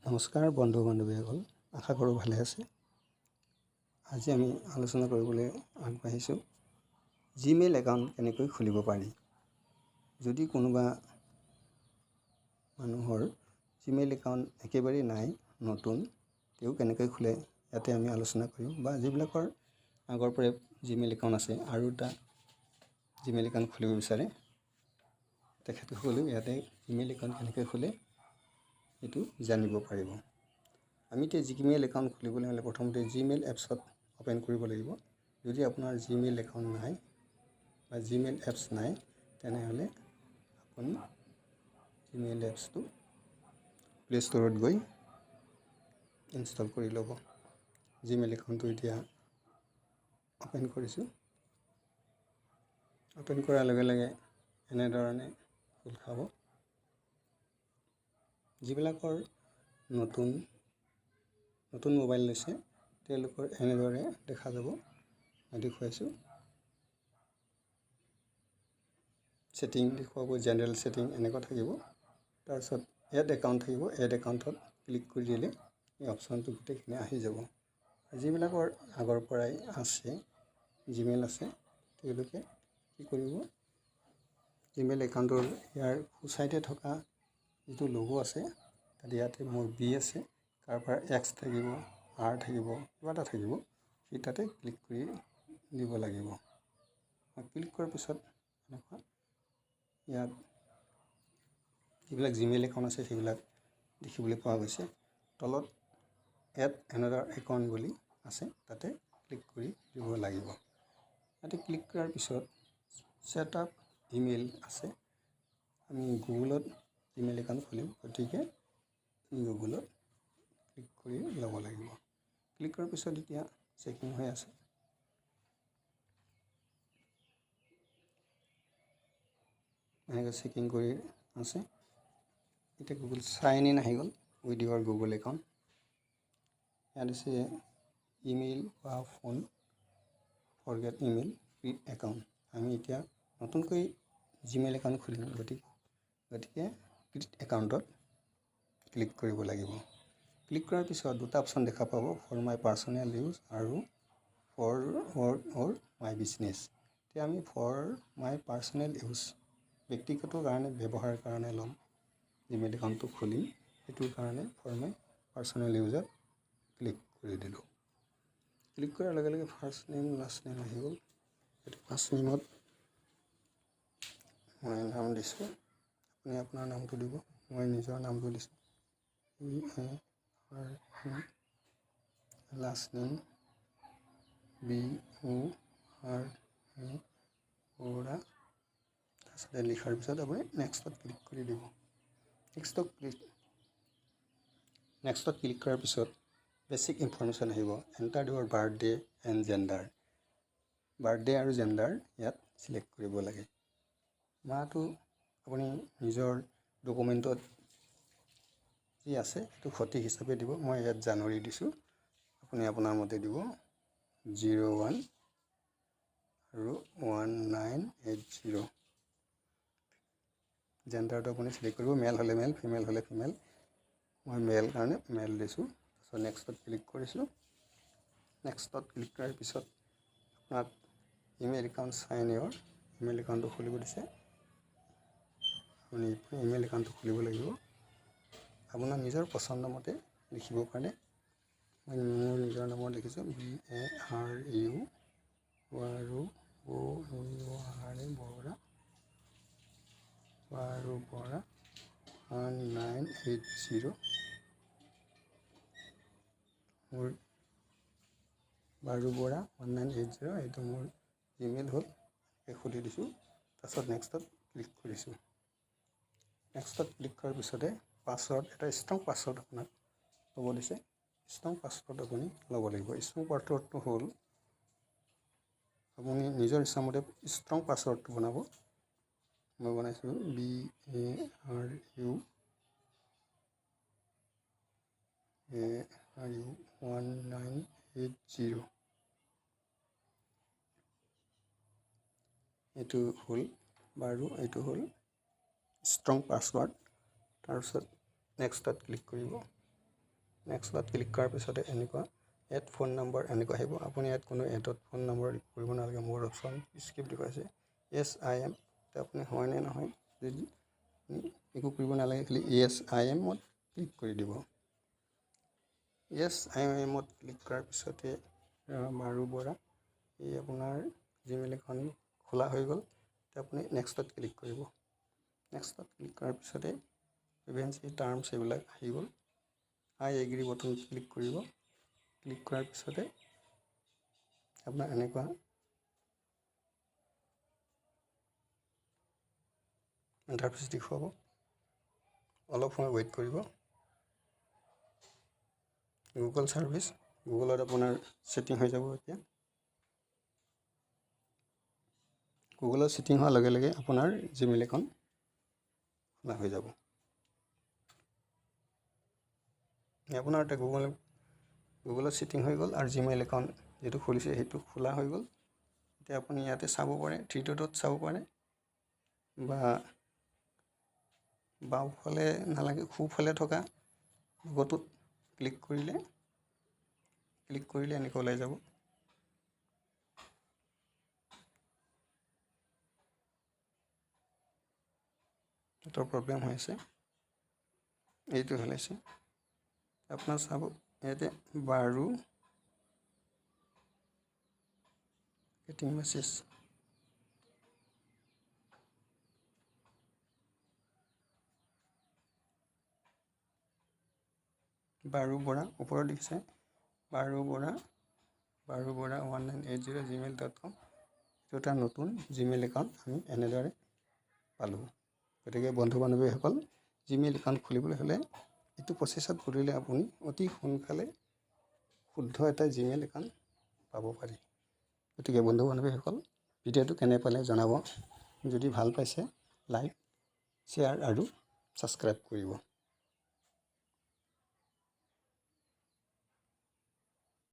নমস্কাৰ বন্ধু বান্ধৱীসকল, আশা কৰোঁ ভালে আছে। আজি আমি আলোচনা কৰিবলৈ আগবাঢ়িছোঁ জিমেইল একাউণ্ট কেনেকৈ খুলিব পাৰি। যদি কোনোবা মানুহৰ জিমেইল একাউণ্ট একেবাৰে নাই, নতুন, তেওঁ কেনেকৈ খোলে ইয়াতে আমি আলোচনা কৰিম। বা যিবিলাকৰ আগৰ পৰাই জিমেইল একাউণ্ট আছে আৰু এটা জিমেইল একাউণ্ট খুলিব বিচাৰে, তেখেতসকলেও ইয়াতে জিমেইল একাউণ্ট কেনেকৈ খোলে এইটো জানিব পাৰিব। আমি এতিয়া জিমেইল একাউণ্ট খুলিবলৈ হ'লে প্ৰথমতে জিমেইল এপছত অ'পেন কৰিব লাগিব। যদি আপোনাৰ জিমেইল একাউণ্ট নাই বা জিমেইল এপছ নাই, তেনেহ'লে আপুনি জিমেইল এপছটো প্লে ষ্ট'ৰত গৈ ইনষ্টল কৰি ল'ব। জিমেইল একাউণ্টটো এতিয়া অ'পেন কৰিছোঁ। অ'পেন কৰাৰ লগে লগে এনেধৰণে খোল খাব। যিবিলাকৰ নতুন মোবাইল লৈছে তেওঁলোকৰ এনেদৰে দেখা যাব। মই দেখুৱাইছোঁ। ছেটিং দেখুৱাব, জেনেৰেল ছেটিং এনেকুৱা থাকিব। তাৰপিছত এড একাউণ্ট থাকিব। এড একাউণ্টত ক্লিক কৰি দিলে এই অপশ্যনটো গোটেইখিনি আহি যাব। যিবিলাকৰ আগৰ পৰাই আছে, জিমেইল আছে, তেওঁলোকে কি কৰিব, জিমেইল একাউণ্টৰ ইয়াৰ সোঁ চাইডে থকা যিটো লোগো আছে, তাত ইয়াতে মোৰ বি আছে, কাৰোবাৰ এক্স থাকিব, আৰ থাকিব, কিবা এটা থাকিব, সেই তাতে ক্লিক কৰি দিব লাগিব। ক্লিক কৰাৰ পিছত এনেকুৱা ইয়াত যিবিলাক জিমেইল একাউণ্ট আছে সেইবিলাক দেখিবলৈ পোৱা গৈছে। তলত এড এনাডাৰ একাউণ্ট বুলি আছে, তাতে ক্লিক কৰি দিব লাগিব। ইয়াতে ক্লিক কৰাৰ পিছত ছেট আপ ইমেইল আছে। আমি গুগলত জিমেইল একাউণ্ট খুলিম, গতিকে গুগলত ক্লিক কৰি ল'ব লাগিব। ক্লিক কৰাৰ পিছত এতিয়া চেকিং হৈ আছে। এনেকৈ চেকিং কৰি আছে। এতিয়া গুগল চাইন ইন আহি গ'ল উইথ ইউৰ গুগল একাউণ্ট। ইয়াত আছে ইমেইল বা phone forget email create account. আমি এতিয়া নতুনকৈ জিমেইল একাউণ্ট খুলিম, গতিকে ক্ৰিয়েট একাউণ্টত ক্লিক কৰিব লাগিব। ক্লিক কৰাৰ পিছত দুটা অপশ্যন দেখা পাব, ফৰ মাই পাৰ্চনেল ইউজ আৰু for work or my business. এতিয়া আমি ফৰ মাই পাৰ্চনেল ইউজ, ব্যক্তিগত কাৰণে ব্যৱহাৰৰ কাৰণে ল'ম জিমেইল একাউণ্টটো খুলিম, সেইটোৰ কাৰণে ফৰ মাই পাৰ্চনেল ইউজত ক্লিক কৰি দিলোঁ। ক্লিক কৰাৰ লগে লগে ফাৰ্ষ্ট নেম লাষ্ট নেম আহি গ'ল। এইটো ফাৰ্ষ্ট নেমত মই নাম দিছোঁ, আপুনি আপোনাৰ নামটো দিব। মই নিজৰ নামটো দিছোঁ, লাষ্ট নেম BORA। তাৰপিছতে লিখাৰ পিছত আপুনি নেক্সটত ক্লিক কৰি দিব। নেক্সটত ক্লিক কৰাৰ পিছত বেছিক ইনফৰমেশ্যন আহিব। Enter Euro birthday and gender. Birthday আৰু জেণ্ডাৰ ইয়াত চিলেক্ট কৰিব লাগে। মাহটো আপুনি নিজৰ ডকুমেণ্টত যি আছে সেইটো সঠিক হিচাপে দিব। মই ইয়াত জানুৱাৰী দিছোঁ, আপুনি আপোনাৰ মতে দিব। 01 আৰু 1980। জেণ্ডাৰটো আপুনি চিলেক্ট কৰিব, মেল হ'লে মেল, ফিমেল হ'লে ফিমেল। মই মেল কাৰণে মেল দিছোঁ। তাৰপিছত নেক্সটত ক্লিক কৰিছোঁ। নেক্সটত ক্লিক কৰাৰ পিছত আপোনাক ইমেইল একাউণ্ট চাইন ইউৰ ইমেইল একাউণ্টটো খুলিব দিছে। আপুনি ইমেইল একাউণ্টটো খুলিব লাগিব। আপোনাৰ নিজৰ পচন্দ মতে লিখিব পাৰে। মই মোৰ নিজৰ নামত লিখিছোঁ BARU বাৰু বৰা 1980। মোৰ বাৰু বৰা 1980 এইটো মোৰ ইমেইল হ'ল, খুলি দিছোঁ। তাৰপিছত নেক্সটত ক্লিক কৰিছোঁ। নেক্সটত ক্লিক কৰাৰ পিছতে পাছৱৰ্ড, এটা ষ্ট্ৰং পাছৱৰ্ড আপোনাক ল'ব দিছে। ষ্ট্ৰং পাছৱৰ্ড আপুনি ল'ব লাগিব। ষ্ট্ৰং পাছৱৰ্ডটো হ'ল, আপুনি নিজৰ ইচ্ছামতে ষ্ট্ৰং পাছৱৰ্ডটো বনাব। মই বনাইছোঁ BARU 1980। এইটো হ'ল বাৰু, এইটো হ'ল ষ্ট্ৰং পাছৱৰ্ড। তাৰপিছত নেক্সটত ক্লিক কৰিব। নেক্সটত ক্লিক কৰাৰ পিছতে এনেকুৱা এড ফোন নম্বৰ এনেকুৱা আহিব। আপুনি ইয়াত কোনো এডত ফোন নম্বৰ কৰিব নালাগে। মোৰ অপশ্যন স্কিপ দেখুৱাইছে য়েছ আই এম। আপুনি হয় নে নহয় যদি একো কৰিব নালাগে, খালি য়েছ আই এমত ক্লিক কৰি দিব। য়েছ আই এমত ক্লিক কৰাৰ পিছতে মাৰু বৰা এই আপোনাৰ জিমেইল এখন খোলা হৈ গ'ল। এতিয়া আপুনি নেক্সটত ক্লিক কৰিব। নেক্সটত ক্লিক কৰাৰ পিছতে প্ৰিভেন্সি টাৰ্মছ এইবিলাক আহি গ'ল। আই এগ্ৰি বটন ক্লিক কৰিব। ক্লিক কৰাৰ পিছতে আপোনাৰ এনেকুৱা ইণ্টাৰফেচ দেখুৱাব। অলপ সময় ৱেইট কৰিব। গুগল ছাৰ্ভিচ, গুগলত আপোনাৰ ছেটিং হৈ যাব। এতিয়া গুগলত ছেটিং হোৱাৰ লগে লগে আপোনাৰ জিমেইল এখন খোলা হৈ যাব। আপোনাৰ এতিয়া গুগলত ছেটিং হৈ গ'ল আৰু জিমেইল একাউণ্ট যিটো খুলিছে সেইটো খোলা হৈ গ'ল। এতিয়া আপুনি ইয়াতে চাব পাৰে, 3 ডটত চাব পাৰে বা বাওঁফালে নালাগে সোঁফালে থকা লগটোত ক্লিক কৰিলে এনেকৈ ওলাই যাব। নেটৰ প্ৰব্লেম হৈ আছে, এইটো ওলাইছে। আপোনাৰ চাব ইয়াতে বাৰু গেটিং মেছেজ, বাৰু বৰা ওপৰত দেখিছে, বাৰু বৰা 1980@gmail.com। এইটো এটা নতুন জিমেইল একাউণ্ট আমি এনেদৰে পালোঁ। গতিকে বন্ধু বান্ধৱীসকল, জিমেইল একাউণ্ট খুলিবলৈ হ'লে এইটো প্ৰচেছত কৰিলে আপুনি অতি সোনকালে শুদ্ধ এটা জিমেইল একাউণ্ট পাব পাৰি। গতিকে বন্ধু বান্ধৱীসকল, ভিডিঅ'টো কেনে পালে জনাব। যদি ভাল পাইছে লাইক, শ্বেয়াৰ আৰু ছাবস্ক্ৰাইব কৰিব।